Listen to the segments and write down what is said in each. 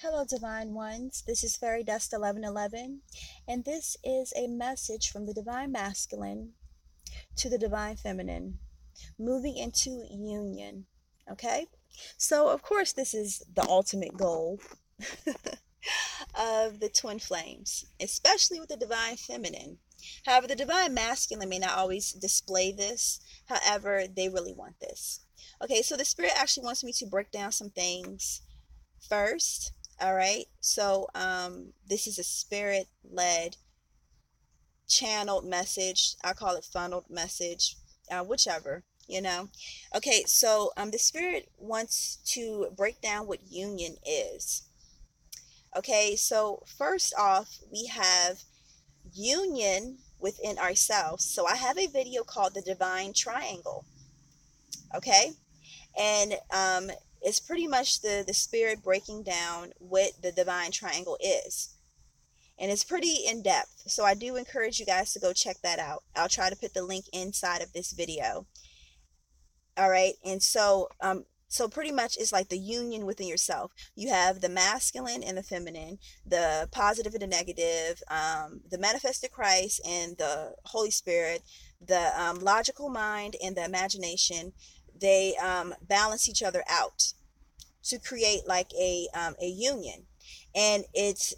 Hello, Divine Ones. This is Fairy Dust 1111, and this is a message from the Divine Masculine to the Divine Feminine, moving into union. Okay? So, of course, this is the ultimate goal of the twin flames, especially with the Divine Feminine. However, the Divine Masculine may not always display this. However, they really want this. Okay, so the Spirit actually wants me to break down some things first. All right, so this is a spirit led channeled message. I call it funneled message, whichever, you know. Okay, so the spirit wants to break down what union is. Okay, so first off, we have union within ourselves. So I have a video called the Divine Triangle. Okay, and it's pretty much the spirit breaking down what the Divine Triangle is, and it's pretty in depth, so I do encourage you guys to go check that out. I'll try to put the link inside of this video. All right, and so pretty much it's like the union within yourself. You have the masculine and the feminine, the positive and the negative, the manifested Christ and the Holy Spirit, the logical mind and the imagination. They balance each other out to create like a union, and it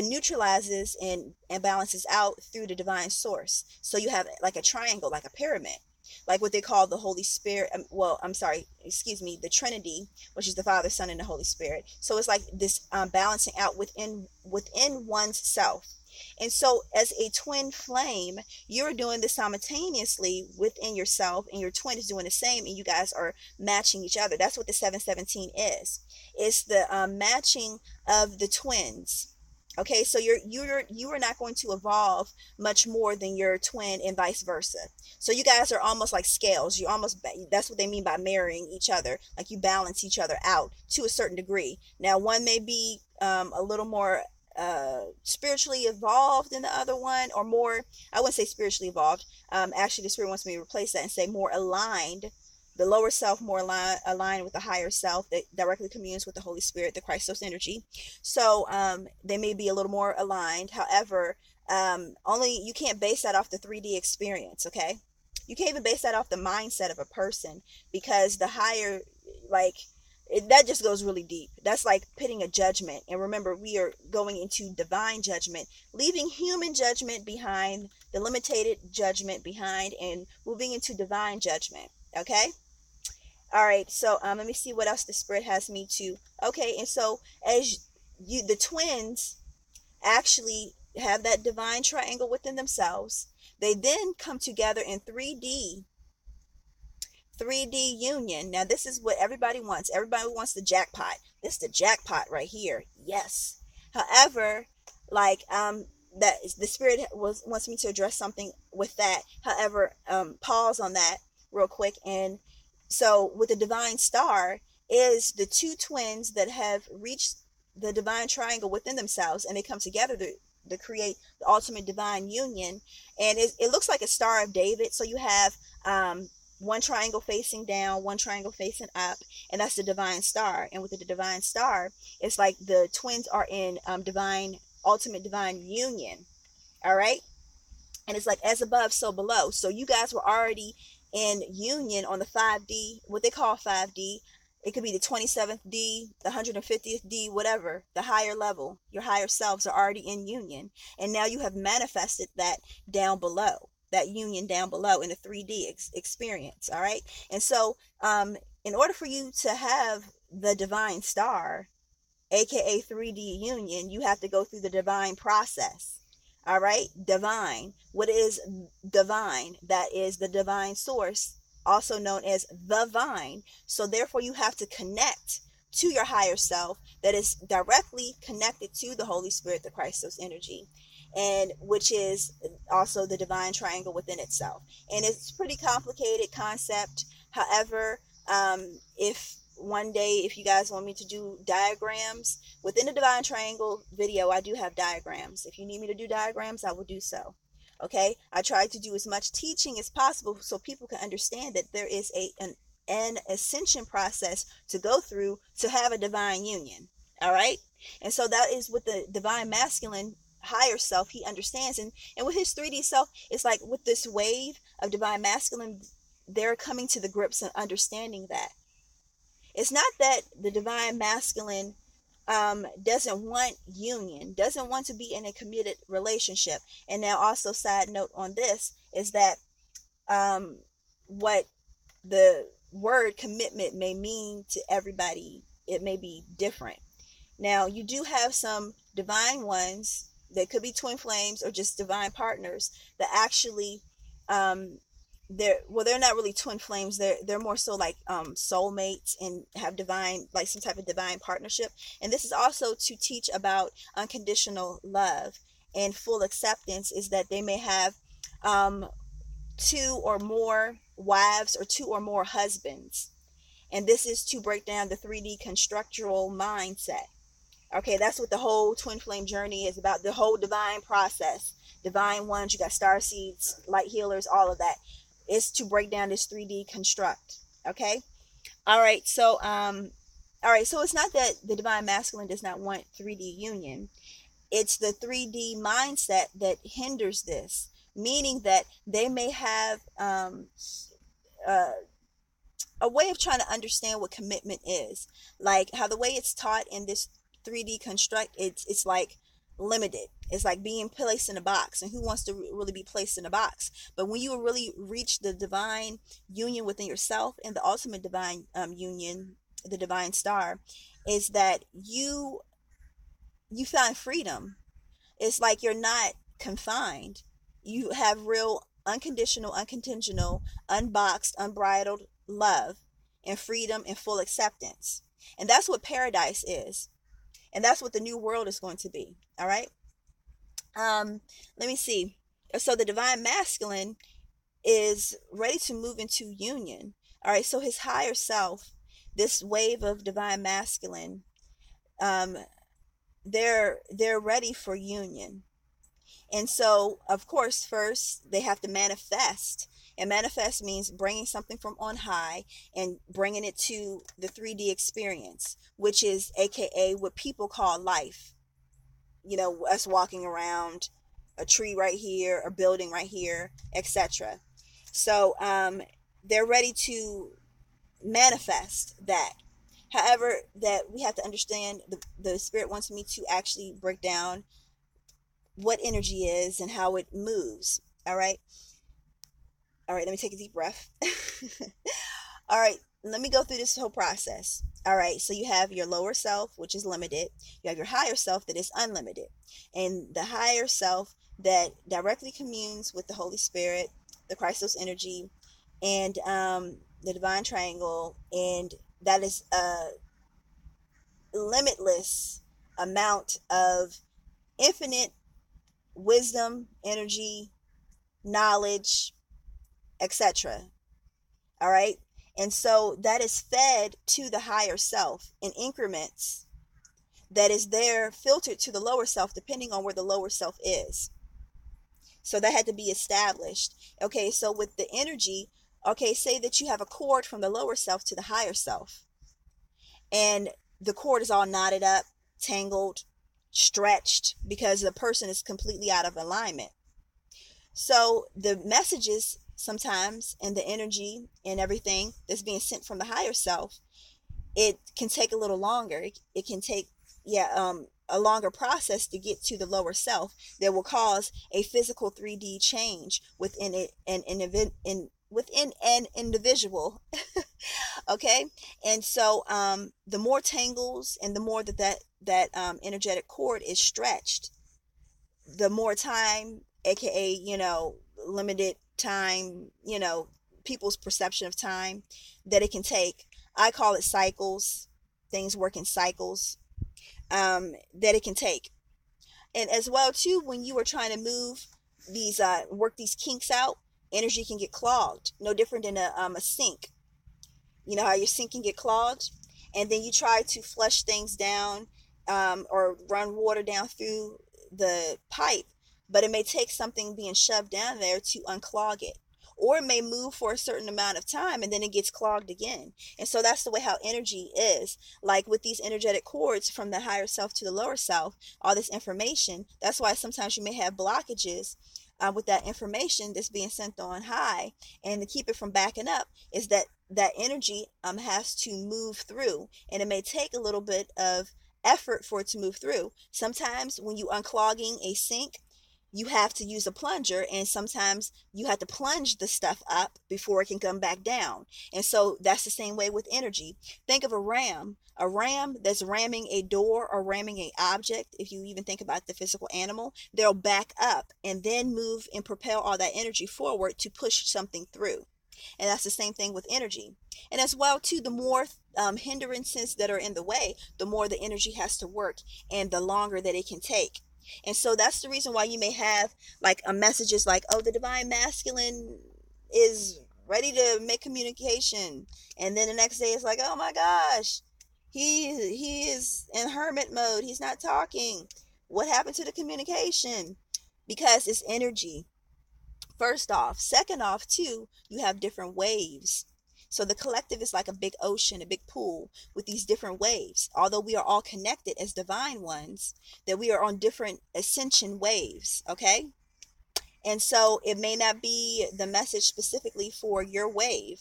neutralizes and balances out through the divine source. So you have like a triangle, like a pyramid, like what they call the Holy Spirit. I'm sorry, excuse me, the Trinity, which is the Father, Son, and the Holy Spirit. So it's like this balancing out within one's self. And so, as a twin flame, you're doing this simultaneously within yourself, and your twin is doing the same, and you guys are matching each other. That's what the 717 is. It's the matching of the twins. Okay, so you are not going to evolve much more than your twin, and vice versa. So you guys are almost like scales. You almost, that's what they mean by marrying each other. Like you balance each other out to a certain degree. Now, one may be a little more spiritually evolved than the other one, or more, I wouldn't say spiritually evolved. Actually, the spirit wants me to replace that and say more aligned. The lower self more aligned with the higher self that directly communes with the Holy Spirit, the Christos energy. So they may be a little more aligned. However, only you can't base that off the 3D experience. Okay, you can't even base that off the mindset of a person, because the higher, like, that just goes really deep. That's like pitting a judgment. And remember, we are going into divine judgment, leaving human judgment behind, the limited judgment behind, and moving into divine judgment. Okay. All right. So let me see what else the spirit has me to. Okay. And so as you, the twins actually have that divine triangle within themselves, they then come together in 3D union. Now, this is what everybody wants. Everybody wants the jackpot. This is the jackpot right here. Yes. However, like that the spirit wants me to address something with that. However, pause on that real quick. And so with the divine star is the two twins that have reached the divine triangle within themselves, and they come together to create the ultimate divine union. And it looks like a Star of David. So you have one triangle facing down, one triangle facing up, and that's the divine star. And with the divine star, it's like the twins are in divine, ultimate divine union. All right, and it's like as above, so below. So you guys were already in union on the 5D, what they call 5D. It could be the 27th D, the 150th D, whatever, the higher level. Your higher selves are already in union, and now you have manifested that down below, that union down below in a 3D experience. All right. And so in order for you to have the divine star, aka 3D union, you have to go through the divine process. All right. Divine, what is divine? That is the divine source, also known as the vine. So therefore you have to connect to your higher self that is directly connected to the Holy Spirit, the Christos energy, and which is also the divine triangle within itself. And it's a pretty complicated concept. However, if one day, if you guys want me to do diagrams within the divine triangle video, I do have diagrams. If you need me to do diagrams, I will do so. Okay, I try to do as much teaching as possible so people can understand that there is an ascension process to go through to have a divine union. All right. And so that is with the divine masculine higher self, he understands. And with his 3D self, it's like with this wave of divine masculine, they're coming to the grips and understanding that. It's not that the divine masculine doesn't want union, doesn't want to be in a committed relationship. And now, also, side note on this is that what the word commitment may mean to everybody, it may be different. Now, you do have some divine ones that could be twin flames or just divine partners that actually they're not really twin flames. They're more so like soulmates and have divine, like some type of divine partnership. And this is also to teach about unconditional love and full acceptance, is that they may have two or more wives or two or more husbands. And this is to break down the 3D constructural mindset. Okay, that's what the whole twin flame journey is about, the whole divine process. Divine ones, you got star seeds, light healers, all of that. Is to break down this 3D construct. Okay? All right, so it's not that the divine masculine does not want 3D union. It's the 3D mindset that hinders this, meaning that they may have a way of trying to understand what commitment is, like how the way it's taught in this 3D construct, it's like limited. It's like being placed in a box, and who wants to really be placed in a box? But when you really reach the divine union within yourself, and the ultimate divine union, the divine star, is that you find freedom. It's like you're not confined. You have real unconditional, unconditional, unboxed, unbridled love and freedom and full acceptance. And that's what paradise is. And that's what the new world is going to be. All right. Let me see. So the divine masculine is ready to move into union. All right. So his higher self, this wave of divine masculine, they're ready for union. And so, of course, first they have to manifest. And manifest means bringing something from on high and bringing it to the 3D experience, which is AKA what people call life. You know, us walking around, a tree right here, a building right here, etc. So they're ready to manifest that. However, that we have to understand, the spirit wants me to actually break down what energy is and how it moves. All right. All right. Let me take a deep breath. All right. Let me go through this whole process. All right. So you have your lower self, which is limited. You have your higher self that is unlimited. And the higher self that directly communes with the Holy Spirit, the Christos energy, and the divine triangle. And that is a limitless amount of infinite wisdom, energy, knowledge, etc. All right. And so that is fed to the higher self in increments, that is there filtered to the lower self depending on where the lower self is. So that had to be established. Okay, so with the energy, okay, say that you have a cord from the lower self to the higher self, and the cord is all knotted up, tangled, stretched, because the person is completely out of alignment. So the messages sometimes, and the energy and everything that's being sent from the higher self, it can take a little longer. It can take a longer process to get to the lower self that will cause a physical 3D change within it, within an individual. Okay. And so the more tangles and the more that energetic cord is stretched, the more time, aka limited time, people's perception of time that it can take. I call it cycles. Things work in cycles, that it can take. And as well too, when you are trying to move these work these kinks out, energy can get clogged. No different than a sink. You know how your sink can get clogged, and then you try to flush things down, or run water down through the pipe, but it may take something being shoved down there to unclog it. or it may move for a certain amount of time and then it gets clogged again. And so that's the way how energy is. Like with these energetic cords from the higher self to the lower self, all this information, that's why sometimes you may have blockages with that information that's being sent on high. And to keep it from backing up is that that energy has to move through, and it may take a little bit of effort for it to move through. Sometimes when you unclogging a sink, you have to use a plunger, and sometimes you have to plunge the stuff up before it can come back down. And so that's the same way with energy. Think of a ram that's ramming a door or ramming a object. If you even think about the physical animal, they'll back up and then move and propel all that energy forward to push something through. And that's the same thing with energy. And as well too, the more hindrances that are in the way, the more the energy has to work and the longer that it can take. And so that's the reason why you may have like a messages like, oh, the divine masculine is ready to make communication, and then the next day it's like, oh my gosh, he is in hermit mode, he's not talking. What happened to the communication? Because it's energy, first off. Second off too, you have different waves. So the collective is like a big ocean, a big pool with these different waves. Although we are all connected as divine ones, that we are on different ascension waves, okay? And so it may not be the message specifically for your wave.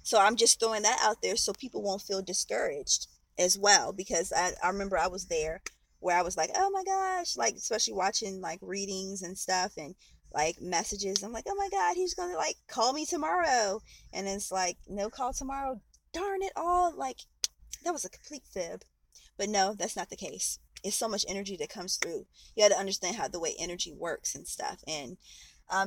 So I'm just throwing that out there so people won't feel discouraged as well, because I remember I was there where I was like, oh my gosh, like especially watching like readings and stuff and like messages. I'm like, oh my God, he's gonna like call me tomorrow. And it's like, no call tomorrow. Darn it all. Like that was a complete fib. But no, that's not the case. It's so much energy that comes through. You got to understand how the way energy works and stuff. And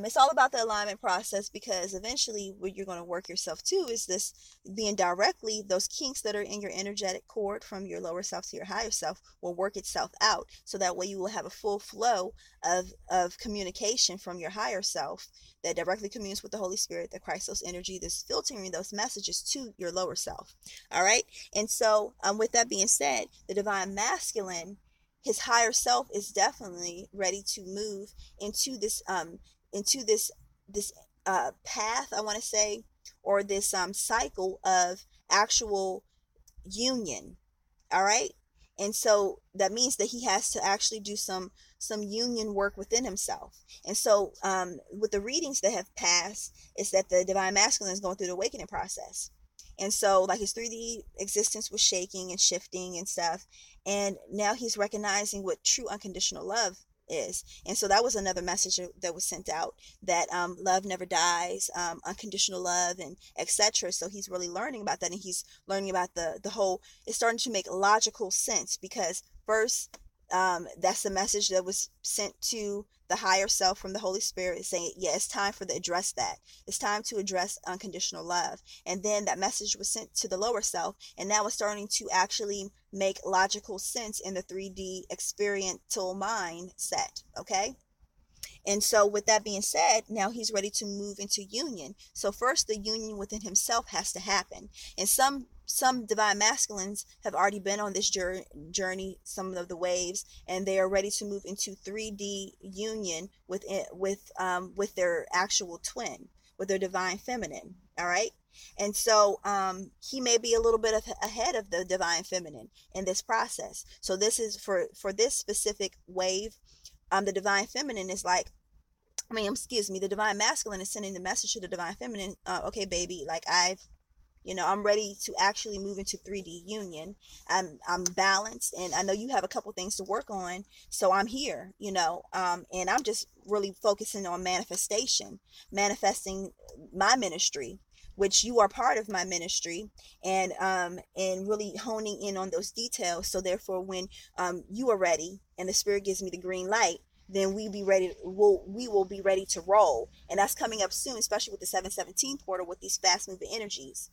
it's all about the alignment process, because eventually what you're going to work yourself to is this being directly, those kinks that are in your energetic cord from your lower self to your higher self will work itself out. So that way you will have a full flow of communication from your higher self that directly communes with the Holy Spirit, the Christos energy that's filtering those messages to your lower self. All right. And so with that being said, the divine masculine, his higher self is definitely ready to move into this path, I want to say, or this cycle of actual union. All right. And so that means that he has to actually do some union work within himself. And so with the readings that have passed, is that the divine masculine is going through the awakening process. And so like his 3D existence was shaking and shifting and stuff, and now he's recognizing what true unconditional love is. And so that was another message that was sent out, that love never dies, unconditional love, and etc. So he's really learning about that, and he's learning about the whole, it's starting to make logical sense, because first that's the message that was sent to the higher self from the Holy Spirit, saying, yeah, it's time for the address that. It's time to address unconditional love. And then that message was sent to the lower self, and now it's starting to actually make logical sense in the 3D experiential mindset. Okay. And so with that being said, now he's ready to move into union. So first the union within himself has to happen. And some divine masculines have already been on this journey, some of the waves, and they are ready to move into 3D union with their actual twin, with their divine feminine. All right. And so he may be a little bit ahead of the divine feminine in this process. So this is for this specific wave. The divine feminine is like, the divine masculine is sending the message to the divine feminine. Okay, baby, like I'm ready to actually move into 3D union. I'm balanced, and I know you have a couple things to work on. So I'm here, and I'm just really focusing on manifesting my ministry, which you are part of my ministry, and really honing in on those details. So therefore, when you are ready and the Spirit gives me the green light, then we will be ready to roll. And that's coming up soon, especially with the 717 portal, with these fast moving energies.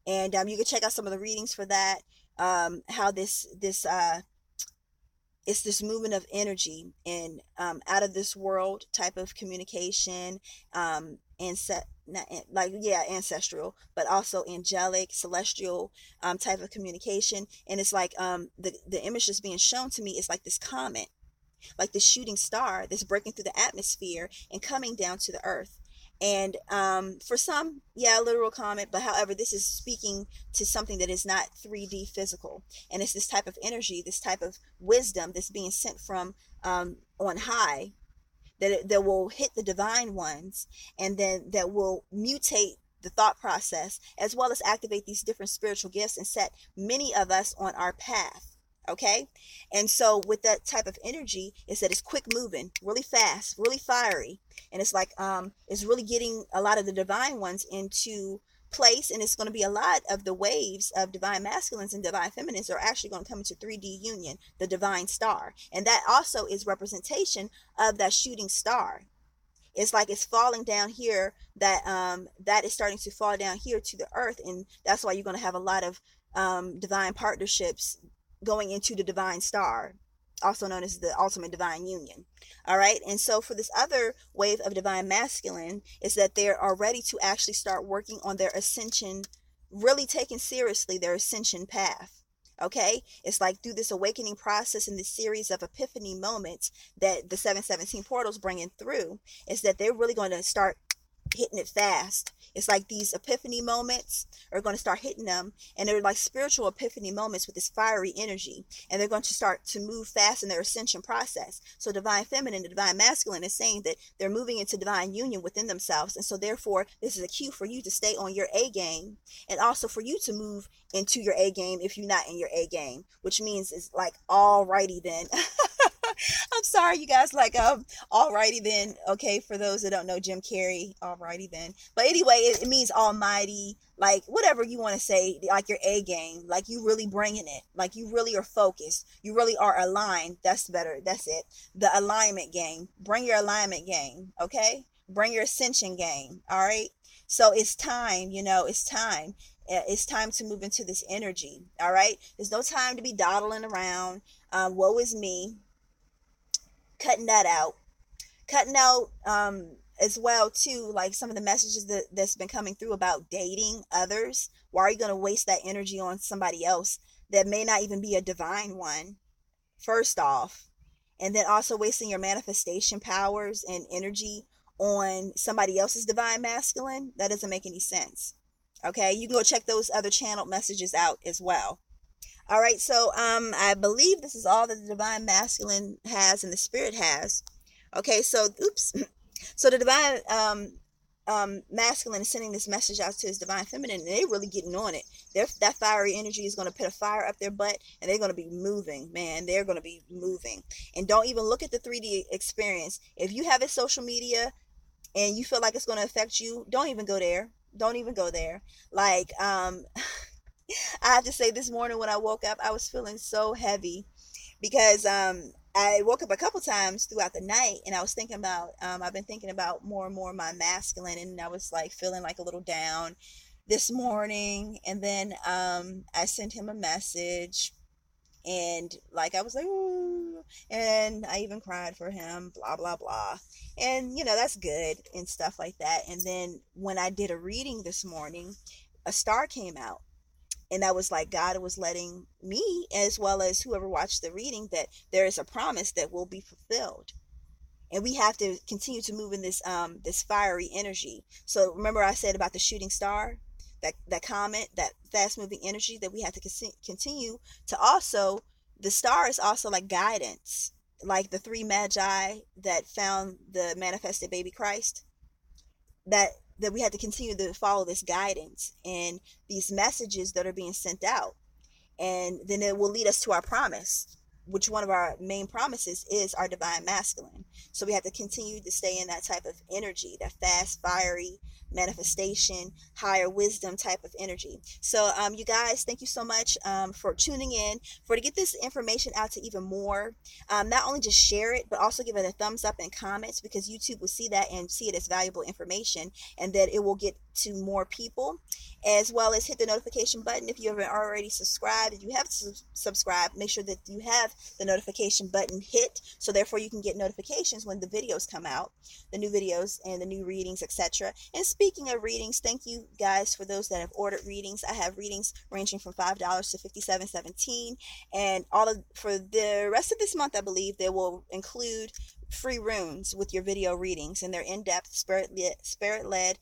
And you can check out some of the readings for that. How this it's this movement of energy and out of this world type of communication, ancestral, but also angelic, celestial type of communication. And it's like the image that's being shown to me is like this comet, like this shooting star that's breaking through the atmosphere and coming down to the earth. And for some, yeah, literal comet, but however, this is speaking to something that is not 3D physical. And it's this type of energy, this type of wisdom that's being sent from on high, that will hit the divine ones, and then that will mutate the thought process, as well as activate these different spiritual gifts and set many of us on our path. Okay. And so with that type of energy, is that it's quick moving, really fast, really fiery. And it's like it's really getting a lot of the divine ones into place. And it's going to be a lot of the waves of divine masculines and divine feminines are actually going to come into 3D union, the divine star. And that also is representation of that shooting star. It's like it's falling down here, that is starting to fall down here to the earth. And that's why you're going to have a lot of divine partnerships going into the divine star, also known as the ultimate divine union. All right. And so for this other wave of divine masculine, is that they are ready to actually start working on their ascension, really taking seriously their ascension path. Okay. It's like through this awakening process and this series of epiphany moments that the 717 portals bringing through, is that they're really going to start hitting it fast. It's like these epiphany moments are going to start hitting them, and they're like spiritual epiphany moments with this fiery energy, and they're going to start to move fast in their ascension process. So divine feminine and divine masculine is saying that they're moving into divine union within themselves, and so therefore this is a cue for you to stay on your A game, and also for you to move into your A game if you're not in your A game, which means it's like, alrighty then. I'm sorry, you guys. Like, alrighty then. Okay, for those that don't know Jim Carrey, alrighty then. But anyway, it means almighty, like whatever you want to say, like your A game, like you really bringing it, like you really are focused, you really are aligned. That's better. That's it. The alignment game. Bring your alignment game. Okay, bring your ascension game. All right. So it's time. It's time. It's time to move into this energy. All right. There's no time to be dawdling around. Woe is me. Cutting that out, cutting out as well too, like some of the messages that's been coming through about dating others. Why are you going to waste that energy on somebody else that may not even be a divine one, first off? And then also wasting your manifestation powers and energy on somebody else's divine masculine, that doesn't make any sense. Okay, you can go check those other channeled messages out as well. All right, so I believe this is all that the divine masculine has and the spirit has. Okay, so oops, so the divine masculine is sending this message out to his divine feminine, and they're really getting on it. That fiery energy is going to put a fire up their butt, and they're going to be moving, man. They're going to be moving. And don't even look at the 3D experience. If you have a social media and you feel like it's going to affect you, don't even go there. Don't even go there. Like, I have to say, this morning when I woke up, I was feeling so heavy because I woke up a couple times throughout the night, and I was thinking about, I've been thinking about more and more my masculine, and I was like feeling like a little down this morning. And then I sent him a message, and like I was like, ooh, and I even cried for him, blah, blah, blah. And, that's good and stuff like that. And then when I did a reading this morning, a star came out. And I was like, God was letting me, as well as whoever watched the reading, that there is a promise that will be fulfilled. And we have to continue to move in this fiery energy. So remember I said about the shooting star, that comet, that fast moving energy, that we have to continue to also, the star is also like guidance, like the three magi that found the manifested baby Christ, that we had to continue to follow this guidance and these messages that are being sent out. And then it will lead us to our promise, which one of our main promises is our divine masculine. So we have to continue to stay in that type of energy, that fast, fiery manifestation, higher wisdom type of energy. So you guys, thank you so much for tuning in, to get this information out to even more. Not only just share it, but also give it a thumbs up and comments, because YouTube will see that and see it as valuable information, and that it will get to more people. As well as hit the notification button if you haven't already subscribed. If you have subscribed, make sure that you have the notification button hit, so therefore you can get notifications when the videos come out, the new videos and the new readings, etc. And speaking of readings, thank you guys for those that have ordered readings. I have readings ranging from $5 to $57.17, and for the rest of this month, I believe they will include free runes with your video readings, and they're in-depth spirit-led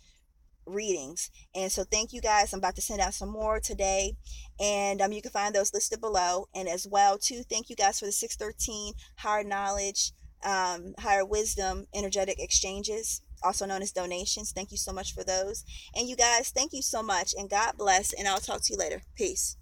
readings. And so thank you guys. I'm about to send out some more today, and you can find those listed below. And as well too, thank you guys for the 613 higher knowledge, higher wisdom energetic exchanges, also known as donations. Thank you so much for those. And you guys, thank you so much, and God bless, and I'll talk to you later. Peace.